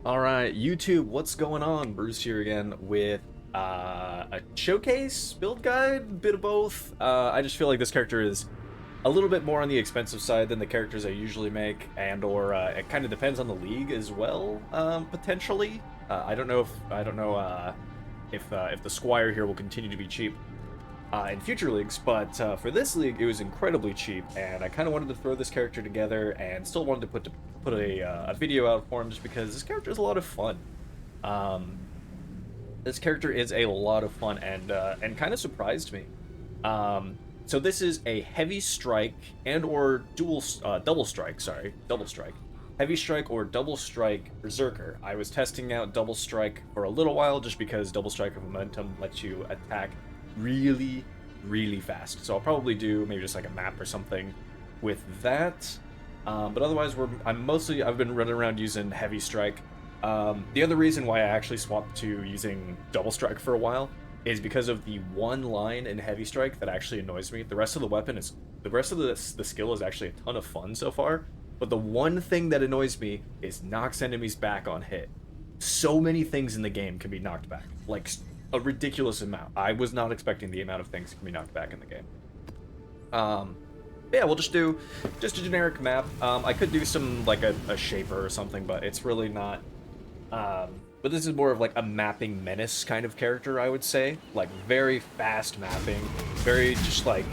Alright, YouTube, what's going on? Bruce here again with a showcase, build guide, bit of both. I just feel like this character is a little bit more on the expensive side than the characters I usually make, and or it kind of depends on the league as well, potentially. I don't know if the Squire here will continue to be cheap in future leagues, but for this league, it was incredibly cheap, and I kind of wanted to throw this character together, and still wanted to put a video out for him, just because this character is a lot of fun. This character is a lot of fun, and kind of surprised me. So this is a heavy strike and or double strike. Heavy strike or double strike berserker. I was testing out double strike for a little while, just because double strike of momentum lets you attack really fast. So I'll probably do maybe just like a map or something with that. But otherwise, I've been running around using heavy strike. The other reason why I actually swapped to using double strike for a while is because of the one line in heavy strike that actually annoys me. The rest of the skill is actually a ton of fun so far, but the one thing that annoys me is knocks enemies back on hit. So many things in the game can be knocked back, like a ridiculous amount. I was not expecting the amount of things that can be knocked back in the game. Yeah, we'll just do a generic map. I could do some like a shaper or something, but it's really not. But this is more of like a mapping menace kind of character, I would say. Like very fast mapping, very just like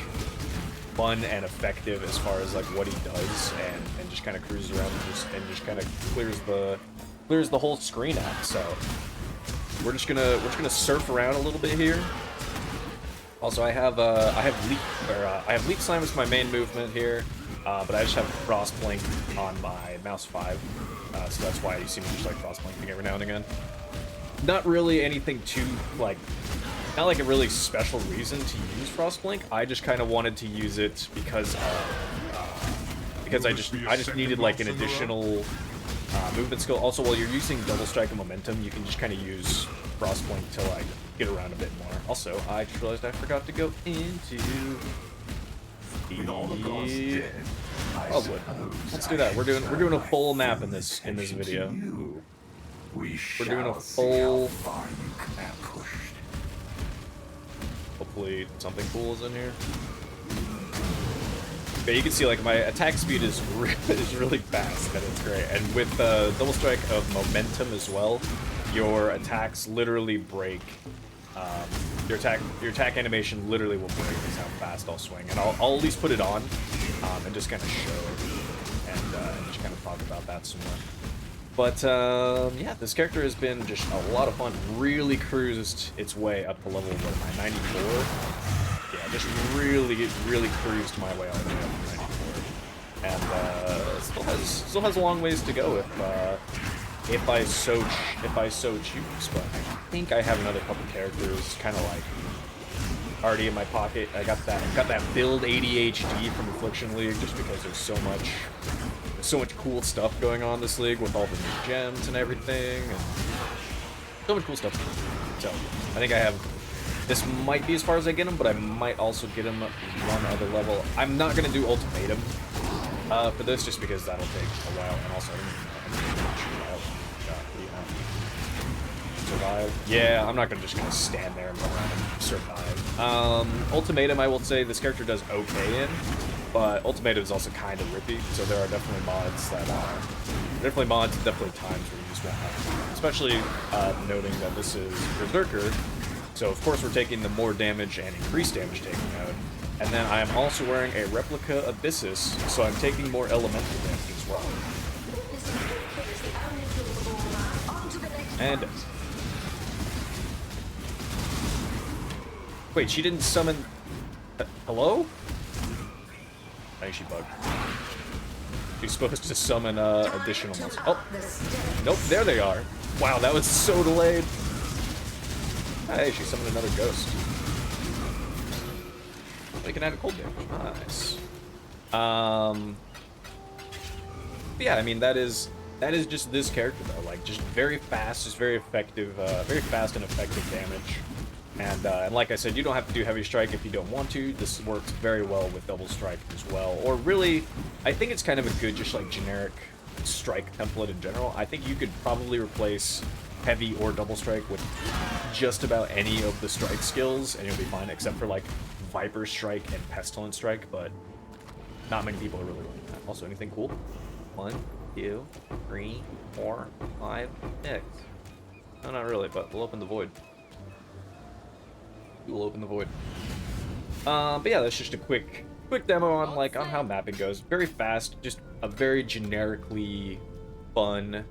fun and effective as far as like what he does, and just kind of cruises around and just kind of clears the whole screen out. So we're just gonna surf around a little bit here. Also, I have leak slime as my main movement here, but I just have frost blink on my mouse 5, so that's why you see me just like frost blinking every now and again. Not really anything too like, not like a really special reason to use frost blink. I just kind of wanted to use it because I just needed like an additional movement skill. Also, while you're using double strike and momentum, you can just kind of use frost blink to like get around a bit more. Also, I just realized I forgot to go into the oh, let's do that. We're doing a full map in this video. Ooh. We're doing a full. Hopefully something cool is in here. Okay, you can see like my attack speed is really fast, and it's great. And with double strike of momentum as well, your attacks literally break. Your attack animation literally will break is how fast I'll swing, and I'll at least put it on and just kind of show and just kind of talk about that some more. But yeah, this character has been just a lot of fun. Really cruised its way up to level, what am I, 94? Yeah, just really cruised my way all the way up to 94, and still has a long ways to go if I so choose. But I think I have another couple characters kind of like already in my pocket. I got that build ADHD from Affliction League, just because there's so much cool stuff going on in this league with all the new gems and everything, and so much cool stuff. So I think I have. This might be as far as I get him, but I might also get him one other level. I'm not gonna do ultimatum for this, just because that'll take a while, and also survive. Yeah, I'm not just gonna stand there and run around and survive. Ultimatum, I will say this character does okay in, but ultimatum is also kind of rippy. So there are definitely mods definitely times where you just won't have, especially noting that this is Berserker. So of course we're taking the more damage and increased damage taking out. And then I am also wearing a replica Abyssus, so I'm taking more elemental damage as well. And wait, she didn't summon. Hello? I think she bugged. She's supposed to summon additional monsters. Oh, nope, there they are. Wow, that was so delayed. Hey, she summoned another ghost. They can add a cold damage. Nice. Yeah, I mean that is just this character though. Like just very fast, just very effective, very fast and effective damage. And like I said, you don't have to do heavy strike if you don't want to. This works very well with double strike as well. Or really, I think it's kind of a good just like generic strike template in general, I think you could probably replace heavy or double strike with just about any of the strike skills, and you'll be fine, except for, like, Viper Strike and Pestilent Strike, but not many people are really running that. Also, anything cool? 1, 2, 3, 4, 5, 6. No, not really, but we'll open the void. We'll open the void. But yeah, that's just a quick demo on how mapping goes. Very fast, just a very generically fun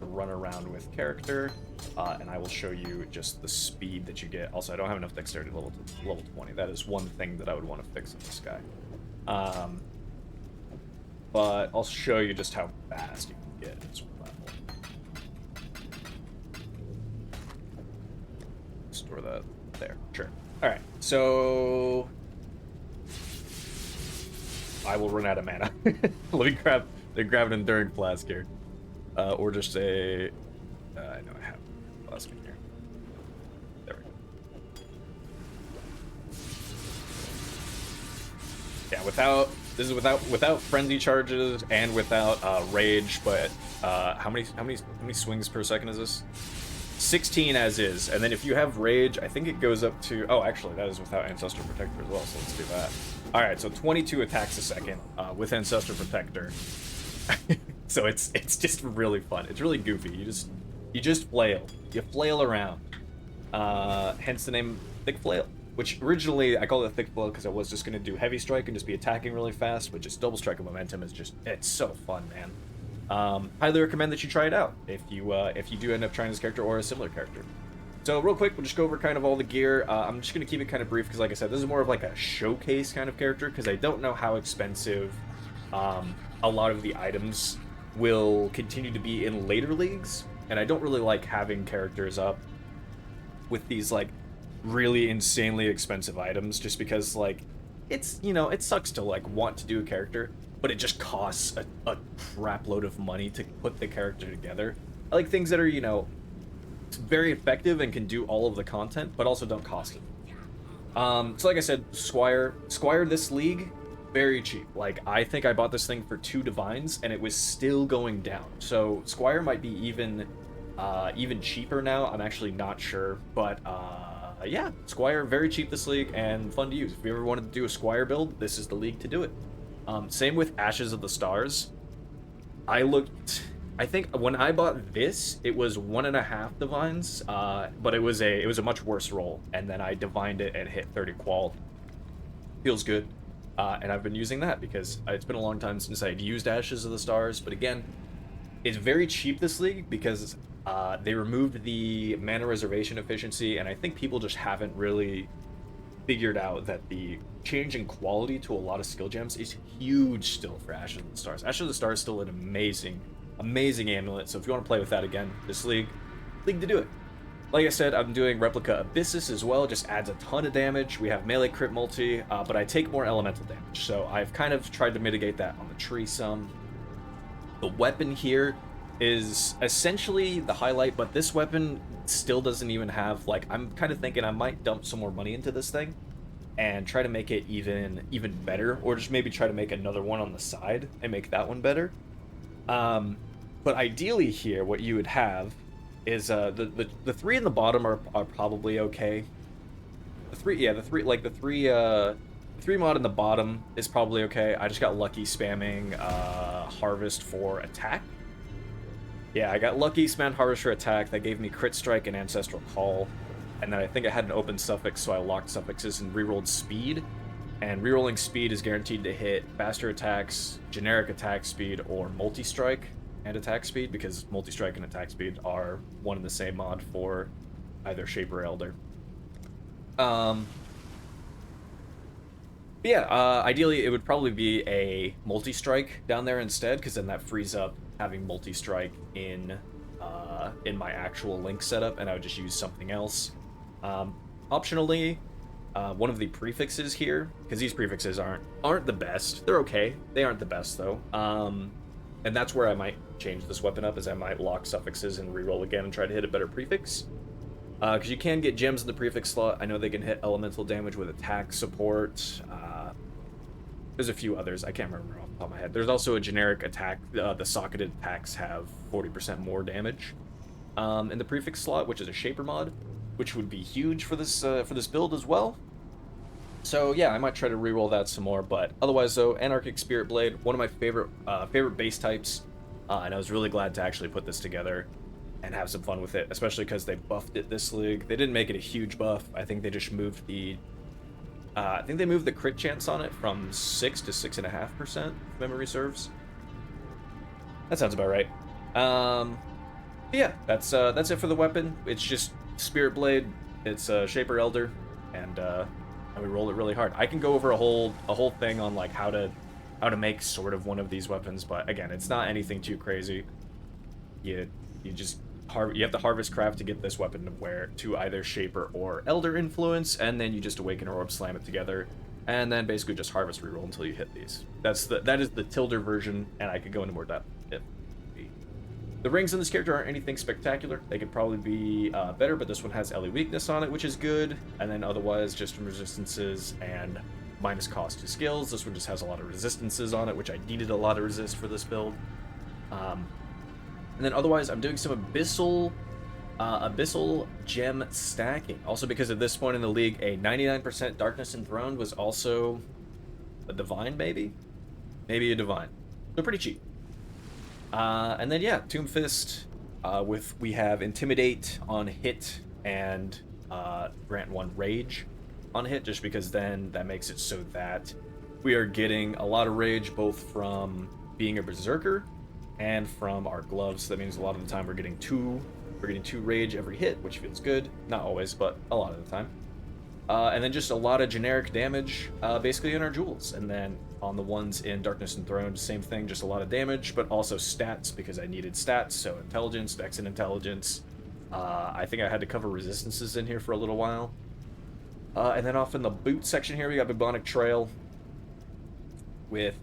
run around with character. And I will show you just the speed that you get. Also, I don't have enough dexterity level 20. That is one thing that I would want to fix in this guy. But I'll show you just how fast you can get in this platform. Store that there. Sure. Alright, so I will run out of mana. Let me grab an Enduring Flask here. Or just a... I know I have a flask in here. There we go. Yeah, this is without frenzy charges and without rage, but how many swings per second is this? 16 as is, and then if you have rage, I think it goes up to... Oh, actually, that is without Ancestor Protector as well, so let's do that. Alright, so 22 attacks a second with Ancestor Protector. So it's just really fun. It's really goofy. You just flail. You flail around. Hence the name Thick Flail, which originally I called it Thick Flail because I was just going to do Heavy Strike and just be attacking really fast, but just Double Strike and Momentum is just... It's so fun, man. Highly recommend that you try it out if you do end up trying this character or a similar character. So real quick, we'll just go over kind of all the gear. I'm just going to keep it kind of brief because, like I said, this is more of like a showcase kind of character because I don't know how expensive a lot of the items will continue to be in later leagues, and I don't really like having characters up with these like really insanely expensive items just because, like, it's, you know, it sucks to like want to do a character, but it just costs a crap load of money to put the character together. I like things that are, you know, very effective and can do all of the content, but also don't cost it. So like I said, Squire this league, very cheap. Like, I think I bought this thing for 2 divines, and it was still going down. So Squire might be even cheaper now. I'm actually not sure, but yeah, Squire, very cheap this league and fun to use. If you ever wanted to do a Squire build, this is the league to do it. Same with Ashes of the Stars. I think when I bought this, it was 1.5 divines, but it was a much worse roll, and then I divined it and hit 30 qual. Feels good, and I've been using that because it's been a long time since I'd used Ashes of the Stars, but again, it's very cheap this league because they removed the mana reservation efficiency, and I think people just haven't really figured out that the change in quality to a lot of skill gems is huge still for Ashes of the Stars. Ashes of the Stars is still an amazing amulet, so if you want to play with that again, this league to do it. Like I said, I'm doing Replica Abyssus as well, just adds a ton of damage. We have melee crit multi, but I take more elemental damage, so I've kind of tried to mitigate that on the tree some. The weapon here is essentially the highlight, but this weapon still doesn't even have, like, I'm kind of thinking I might dump some more money into this thing and try to make it even better, or just maybe try to make another one on the side and make that one better. But ideally here, what you would have is the 3 in the bottom are probably okay. The three mod in the bottom is probably okay. I just got lucky spamming Harvest for attack. Yeah, I got lucky, spammed Harvest for attack. That gave me Crit Strike and Ancestral Call. And then I think I had an open suffix, so I locked suffixes and rerolled speed. And rerolling speed is guaranteed to hit faster attacks, generic attack speed, or multi-strike and attack speed, because multi-strike and attack speed are one and the same mod for either Shape or Elder. But yeah, ideally it would probably be a multi-strike down there instead, because then that frees up having multi-strike in my actual Link setup, and I would just use something else. Optionally, one of the prefixes here, because these prefixes aren't the best. They're okay. They aren't the best though. And that's where I might change this weapon up, is I might lock suffixes and reroll again and try to hit a better prefix. Because you can get gems in the prefix slot. I know they can hit elemental damage with attack support. There's a few others. I can't remember off the top of my head. There's also a generic attack. The socketed attacks have 40% more damage in the prefix slot, which is a Shaper mod, which would be huge for this build as well. So yeah, I might try to reroll that some more, but otherwise though, Anarchic Spirit Blade, one of my favorite base types, and I was really glad to actually put this together and have some fun with it, especially because they buffed it this league. They didn't make it a huge buff. I think they just moved the crit chance on it from 6 to 6.5%, if memory serves. That sounds about right. Yeah, that's it for the weapon. It's just Spirit Blade. It's Shaper Elder, and we roll it really hard. I can go over a whole thing on like how to make sort of one of these weapons, but again, it's not anything too crazy. You have to harvest craft to get this weapon to either Shaper or Elder influence, and then you just awaken or orb slam it together, and then basically just harvest reroll until you hit these. That is the Tilder version, and I could go into more depth if need be. The rings in this character aren't anything spectacular. They could probably be better, but this one has Ellie weakness on it, which is good, and then otherwise just from resistances and minus cost to skills. This one just has a lot of resistances on it, which I needed a lot of resist for this build. And then otherwise, I'm doing some abyssal gem stacking. Also, because at this point in the league, a 99% Darkness Enthroned was also a divine, maybe a divine. So pretty cheap. And then yeah, Tomb Fist. We have Intimidate on hit and grant 1 Rage on hit, just because then that makes it so that we are getting a lot of rage both from being a berserker and from our gloves. So that means a lot of the time we're getting two rage every hit, which feels good. Not always, but a lot of the time. And then just a lot of generic damage, basically in our jewels. And then on the ones in Darkness Enthroned, same thing, just a lot of damage, but also stats, because I needed stats. So intelligence, dex and intelligence. I think I had to cover resistances in here for a little while. And then off in the boot section here, we got Bubonic Trail with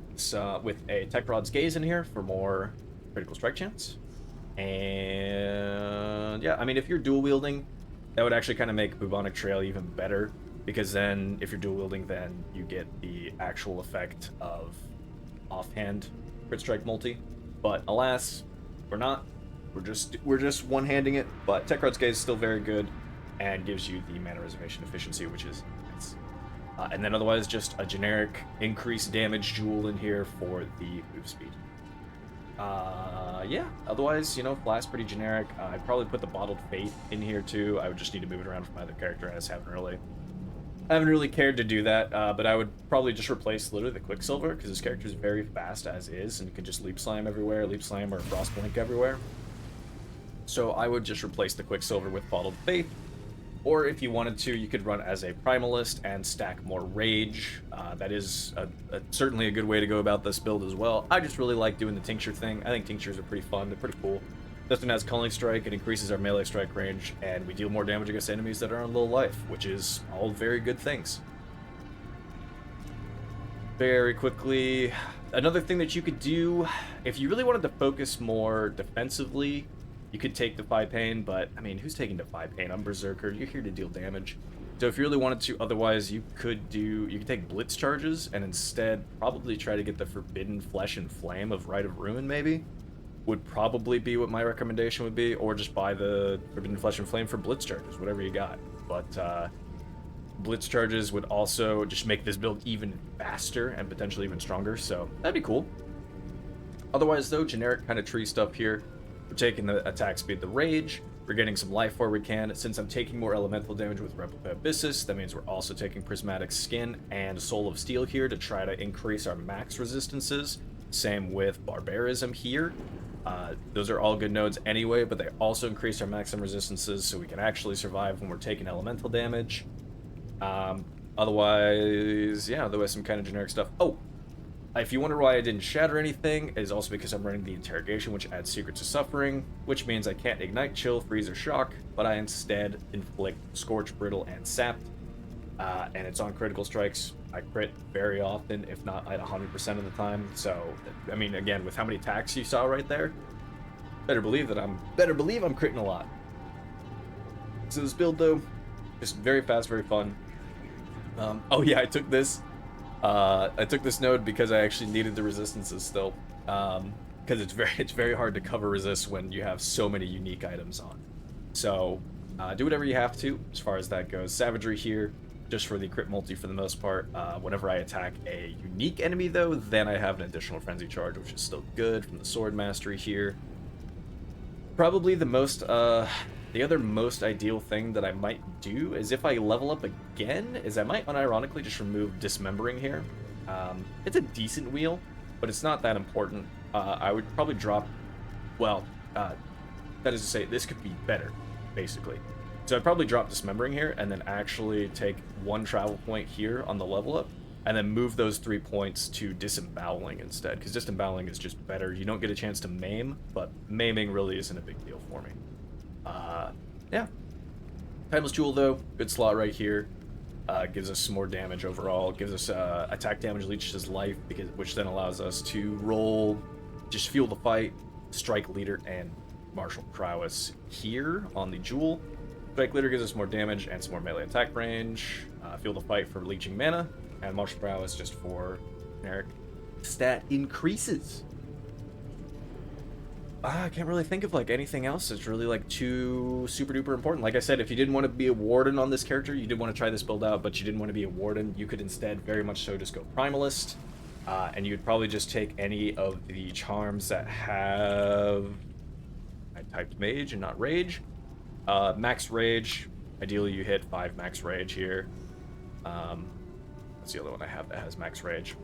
a Tech Rod's Gaze in here for more critical strike chance. And yeah, I mean, if you're dual wielding, that would actually kind of make Bubonic Trail even better, because then if you're dual wielding, then you get the actual effect of offhand crit strike multi. But alas, we're not. We're just one-handing it. But Tech Rod's Gaze is still very good and gives you the mana reservation efficiency, which is nice. And then otherwise, just a generic increased damage jewel in here for the move speed. Yeah, otherwise, Flash pretty generic. I'd probably put the Bottled Faith in here too. I would just need to move it around from my other character, and I just haven't really cared to do that. But I would probably just replace literally the Quicksilver, because this character is very fast as is, and you can just Leap Slam everywhere, Leap Slam or Frost Blink everywhere. So I would just replace the Quicksilver with Bottled Faith. Or if you wanted to, you could run as a Primalist and stack more Rage. That is certainly a good way to go about this build as well. I just really like doing the Tincture thing. I think Tinctures are pretty fun. They're pretty cool. This one has Culling Strike. It increases our melee strike range, and we deal more damage against enemies that are on low life, which is all very good things. Very quickly, another thing that you could do, if you really wanted to focus more defensively, you could take Defy Pain, but, I mean, who's taking Defy Pain? I'm Berserker. You're here to deal damage. So if you really wanted to, otherwise, you could take Blitz Charges, and instead probably try to get the Forbidden Flesh and Flame of Rite of Ruin, maybe? Would probably be what my recommendation would be, or just buy the Forbidden Flesh and Flame for Blitz Charges, whatever you got. But, Blitz Charges would also just make this build even faster and potentially even stronger, so that'd be cool. Otherwise, though, generic kind of tree stuff here. We're taking the attack speed, the rage. We're getting some life where we can. Since I'm taking more elemental damage with Replica Abyssus, that means we're also taking Prismatic Skin and Soul of Steel here to try to increase our max resistances. Same with Barbarism here. Those are all good nodes anyway, but they also increase our maximum resistances, so we can actually survive when we're taking elemental damage. Otherwise, yeah, there was some kind of generic stuff. Oh! If you wonder why I didn't shatter anything, it is also because I'm running the Interrogation, which adds Secrets of Suffering, which means I can't Ignite, Chill, Freeze, or Shock, but I instead inflict Scorch, Brittle, and Sapped. And it's on critical strikes. I crit very often, if not at 100% of the time. So, I mean, again, with how many attacks you saw right there, better believe I'm critting a lot. So this build, though, just very fast, very fun. Oh yeah, I took this I took this node because I actually needed the resistances still. Because it's very hard to cover resist when you have so many unique items on. So do whatever you have to as far as that goes. Savagery here, just for the crit multi for the most part. Whenever I attack a unique enemy though, then I have an additional frenzy charge, which is still good from the sword mastery here. Probably the other most ideal thing that I might do is if I level up again, is I might unironically just remove Dismembering here. It's a decent wheel, but it's not that important. I would probably drop, well, that is to say, this could be better, basically. So I'd probably drop Dismembering here, and then actually take one travel point here on the level up, and then move those 3 points to Disemboweling instead, because Disemboweling is just better. You don't get a chance to maim, but maiming really isn't a big deal for me. Yeah. Timeless Jewel, though, good slot right here. Gives us some more damage overall. Gives us attack damage, leeches life, which then allows us to roll, just fuel the fight, Strike Leader, and Martial Prowess here on the Jewel. Strike Leader gives us more damage and some more melee attack range. Fuel the fight for leeching mana, and Martial Prowess just for generic stat increases. I can't really think of like anything else that's really like too super duper important. Like I said, if you didn't want to be a warden on this character, you did want to try this build out, but you didn't want to be a warden, you could instead very much so just go Primalist, and you'd probably just take any of the charms that have, I typed mage and not rage. Max rage, ideally you hit 5 max rage here. That's the other one I have that has max rage.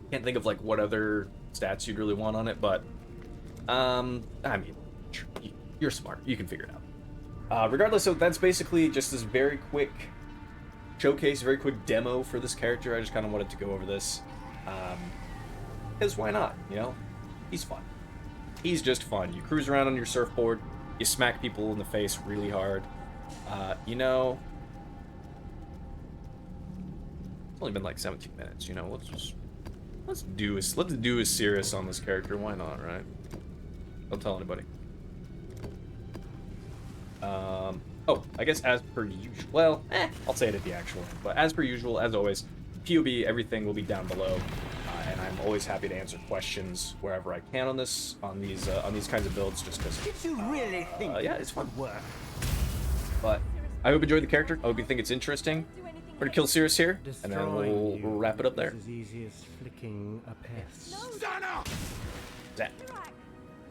Can't think of like what other stats you'd really want on it, but I mean, you're smart. You can figure it out. Regardless, so that's basically just this very quick showcase, very quick demo for this character. I just kind of wanted to go over this. Because why not, you know? He's fun. He's just fun. You cruise around on your surfboard, you smack people in the face really hard. You know, it's only been like 17 minutes, you know, let's do a serious on this character. Why not, right? Don't tell anybody. Oh, I guess as per usual. Well, I'll say it at the actual end. But as per usual, as always, POB, everything will be down below, and I'm always happy to answer questions wherever I can on these kinds of builds, just because. Did you really think? Yeah, it's fun. But I hope you enjoyed the character. I hope you think it's interesting. We're gonna kill Cirrus here, and then we'll wrap it up there. As easy as flicking a pest. That.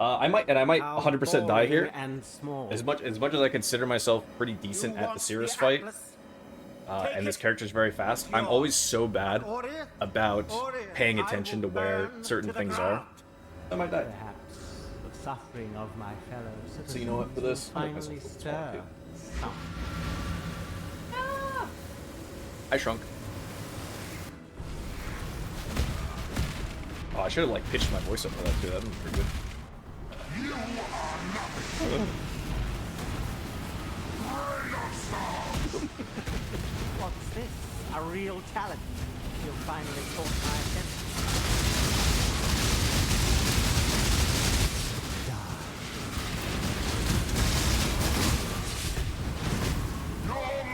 I might 100% die here. And small. As much as I consider myself pretty decent at the Cirrus fight, and this character is very fast, I'm always so bad about paying attention to where certain things are. I might die. Perhaps the suffering of my fellow citizens So you know what, for this, finally stir. I shrunk. Oh, I should have like pitched my voice up for that too. That'd been pretty good. What's this? A real talent. You've finally caught my attention.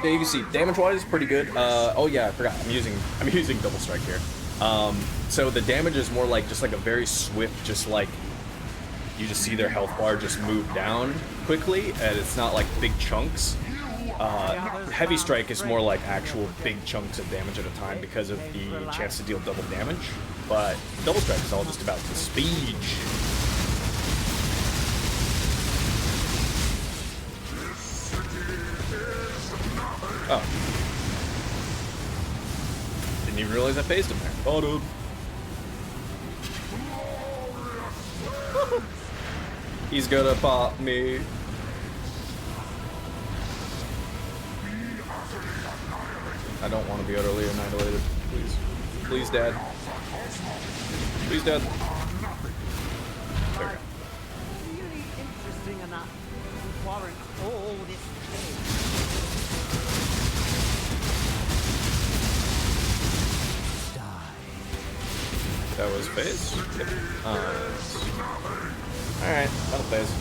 Yeah, you can see damage-wise, pretty good. Oh yeah, I forgot. I'm using double strike here. So the damage is more like just like a very swift, just like you just see their health bar just move down quickly, and it's not like big chunks. Heavy strike is more like actual big chunks of damage at a time because of the chance to deal double damage. But double strike is all just about the speed. Oh. Didn't even realize I phased him there. Caught him. He's gonna pop me. I don't want to be utterly annihilated. Please. Please, Dad. Please, Dad. There we go. Really interesting enough to warrant all this pain. That was phase? Yep. Alright, that'll phase.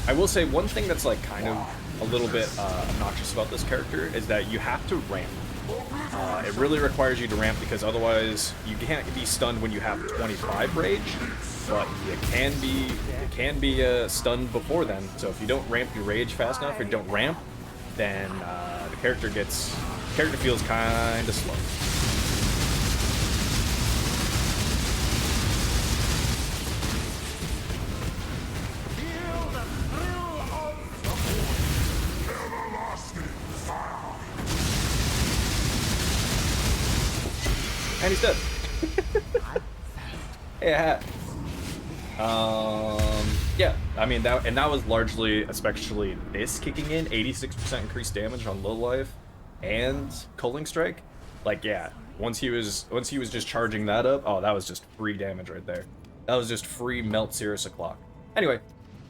I will say one thing that's like kind of a little bit obnoxious about this character is that you have to ramp. It really requires you to ramp because otherwise you can't be stunned when you have 25 rage, but you can be stunned before then. So if you don't ramp your rage fast enough or you don't ramp, then the character feels kind of slow. And he's dead. Yeah. Yeah. I mean that was largely, especially this kicking in, 86% increased damage on low life and culling strike. Like yeah, once he was just charging that up, oh that was just free damage right there. That was just free melt Cirrus o'clock. Anyway,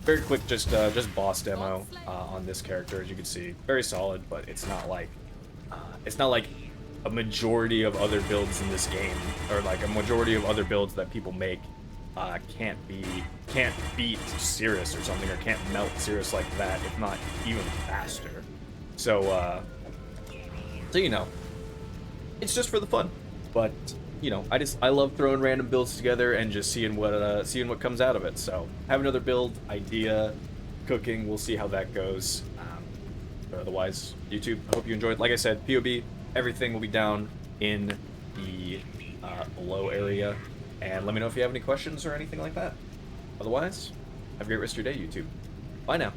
very quick, just boss demo on this character. As you can see, very solid, but it's not like a majority of other builds in this game, or like a majority of other builds that people make, can't beat Cirrus or something, or can't melt Cirrus like that, if not even faster. So, so you know, it's just for the fun. But you know, I love throwing random builds together and just seeing what comes out of it. So have another build idea, cooking. We'll see how that goes. But otherwise, YouTube, I hope you enjoyed. Like I said, POB. Everything will be down in the below area, and let me know if you have any questions or anything like that. Otherwise, have a great rest of your day, YouTube. Bye now.